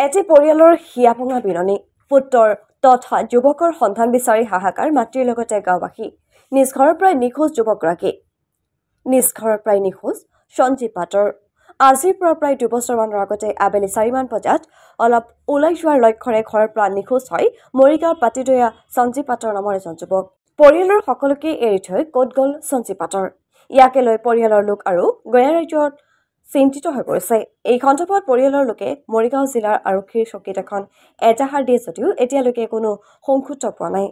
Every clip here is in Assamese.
এটি পৰিয়ালৰ হিয়াভঙা বিৰণী পুত্ৰৰ তথা যুৱকৰ সন্ধান বিচাৰি হাহাকাৰ মাতৃৰ লগতে গাঁওবাসী নিজ ঘৰৰ পৰাই নিখোজ যুৱকগৰাকী নিজ ঘৰৰ পৰাই নিখোজ সঞ্জীৱ পাটৰ আজিৰ পৰা প্ৰায় 2 বছৰমানৰ আগতে আবেলি 4মান বজাত অলপ ওলাই যোৱাৰ লক্ষ্যৰে ঘৰৰ পৰা নিখোজ হয় মৰিগাঁৱৰ পাতিদৈয়া সঞ্জীৱ পাটৰ নামৰ এজন যুৱক পৰিয়ালৰ সকলোকে এৰি থৈ ক'ত গ'ল সঞ্জীৱ পাটৰ ইয়াকে লৈ পৰিয়ালৰ লোক আৰু গয়া ৰাজ্যৰ চিন্তিত হৈ পৰিছে এই খণ্ডপত পৰিয়ালৰ লোকে মৰিগাঁও জিলাৰ আৰক্ষীৰ চকীত এখন এজাহাৰ দিয়ে যদিও এতিয়ালৈকে কোনো সংসূত্ৰ পোৱা নাই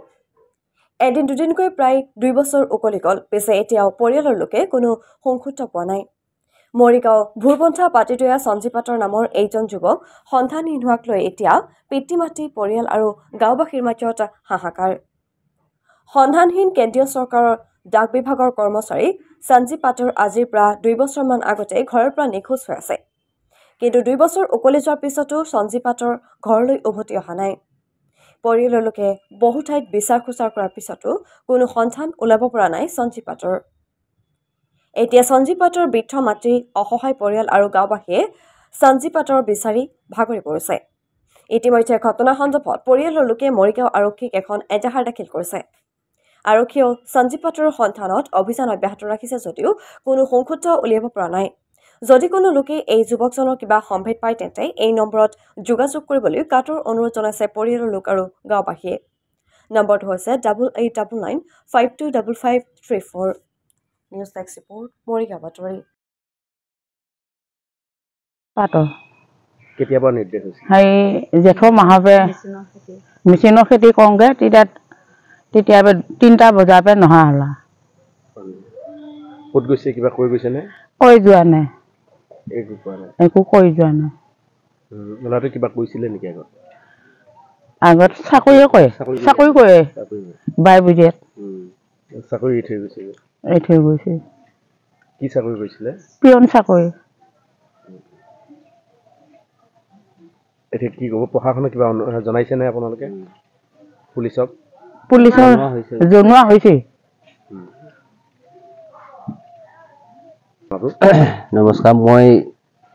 এদিন দুদিনকৈ প্ৰায় 2 বছৰ উকলি গ'ল পিছে এতিয়াও পৰিয়ালৰ লোকে কোনো সংসূত্ৰ পোৱা নাই মৰিগাঁও ভূৰবন্ধা পাতিদৈয়া সঞ্জীৱ পাটৰ নামৰ এইজন যুৱক সন্ধানহীন হোৱাক লৈ এতিয়া পিতৃ মাতৃ পৰিয়াল আৰু গাঁওবাসীৰ মাজত হাহাকাৰ সন্ধানহীন কেন্দ্ৰীয় চৰকাৰৰ ডাক বিভাগৰ কৰ্মচাৰী সঞ্জীৱ পাটৰ আজিৰ পৰা 2 বছৰমান আগতে ঘৰৰ পৰা নিখোজ হৈ আছে কিন্তু 2 বছৰ উকলি যোৱাৰ পিছতো সঞ্জীৱ পাটৰ ঘৰলৈ উভতি অহা নাই পৰিয়ালৰ লোকে বহু ঠাইত বিচাৰ খোচাৰ কৰাৰ পিছতো কোনো সন্ধান ওলাব পৰা নাই সঞ্জীৱ পাটৰ এতিয়া সঞ্জীৱ পাটৰ বৃদ্ধ মাতৃ অসহায় পৰিয়াল আৰু গাঁওবাসীয়ে সঞ্জীৱ পাটৰ বিচাৰি ভাগৰি পৰিছে ইতিমধ্যে ঘটনা সন্দৰ্ভত পৰিয়ালৰ লোকে মৰিগাঁও আৰক্ষীক এখন এজাহাৰ দাখিল কৰিছে আৰক্ষীয়েও সঞ্জীৱ পাটৰ সন্ধানত অভিযান অব্যাহত ৰাখিছে যদিও কোনো সংসূত্ৰ উলিয়াব পৰা নাই যদি কোনো লোকে এই যুৱকজনৰ কিবা সম্ভেদ পায় তেন্তে এই নম্বৰত যোগাযোগ কৰিবলৈ কাটৰ অনুৰোধ জনাইছে পৰিয়ালৰ লোক আৰু গাঁওবাসীয়ে নম্বৰটো হৈছে 8899525534 নিউজ ডেস্ক ৰিপৰ্ট মৰিগাঁও বাতৰি পাটৰ কেতিয়াবা নিৰ্দেশ হৈছে হাই জেঠৰ মাহৰ পৰা মেচিনৰ খেতি কৰোঁগৈ তেতিয়া 3টা বজাৰ পৰা নহা হ'লা ক'ত গৈছে কিবা কৈ গৈছে নে কৈ যোৱা নাই একো কৈ যোৱা নাই ল'ৰাটোৱে কিবা কৈছিলে নেকি আগত চাকৰিয়ে কৰে চাকৰি কৰে বাই বুজিয়াত চাকৰি এৰি থৈ গৈছে কি চাকৰি কৰিছিলে পিয়ন চাকৰি এতিয়া কি ক'ব প্ৰশাসনে কিবা জনাইছে নে আপোনালোকে পুলিচৰ জনোৱা হৈছে নমস্কাৰ মই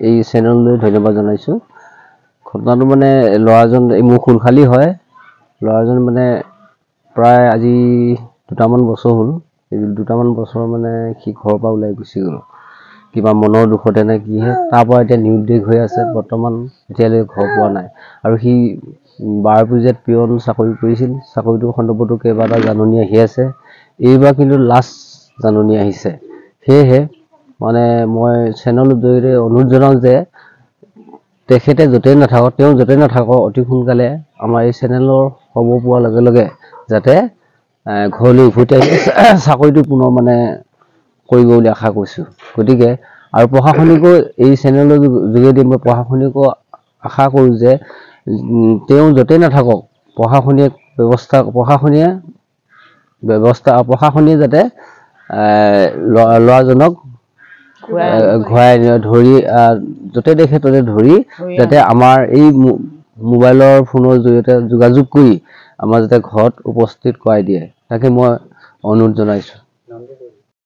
এই চেনেললৈ ধন্যবাদ জনাইছোঁ ঘটনাটো মানে ল'ৰাজন মোৰ খুলখালী হয় ল'ৰাজন মানে প্ৰায় আজি 2টামান বছৰ হ'ল এই 2টামান বছৰ মানে সি ঘৰৰ পৰা ওলাই গুচি গ'ল কিবা মনৰ দুখতে নে কিহে তাৰ পৰা এতিয়া নিৰুদ্দেশ হৈ আছে বৰ্তমান এতিয়ালৈকে ঘৰ পোৱা নাই আৰু সি বাৰ পূজাত পিয়ন চাকৰি কৰিছিল চাকৰিটোৰ সন্দৰ্ভতো কেইবাটা জাননী আহি আছে এইবাৰ কিন্তু লাষ্ট জাননী আহিছে সেয়েহে মানে মই চেনেলৰ জৰিয়তে অনুৰোধ জনাওঁ যে তেখেতে য'তেই নাথাকক তেওঁ য'তেই নাথাকক অতি সোনকালে আমাৰ এই চেনেলৰ খবৰ পোৱাৰ লগে লগে যাতে ঘৰলৈ উভতি আহি চাকৰিটো পুনৰ মানে কৰিব বুলি আশা কৰিছোঁ গতিকে আৰু প্ৰশাসনিকো এই চেনেলৰ যোগেদি মই প্ৰশাসনিকো আশা কৰোঁ যে তেওঁ য'তেই নাথাকক প্ৰশাসনীয়ে যাতে ল'ৰাজনক ঘূৰাই ধৰি য'তে দেখে ত'তে ধৰি যাতে আমাৰ এই মোবাইলৰ ফোনৰ জৰিয়তে যোগাযোগ কৰি আমাৰ যাতে ঘৰত উপস্থিত কৰাই দিয়ে তাকে মই অনুৰোধ জনাইছোঁ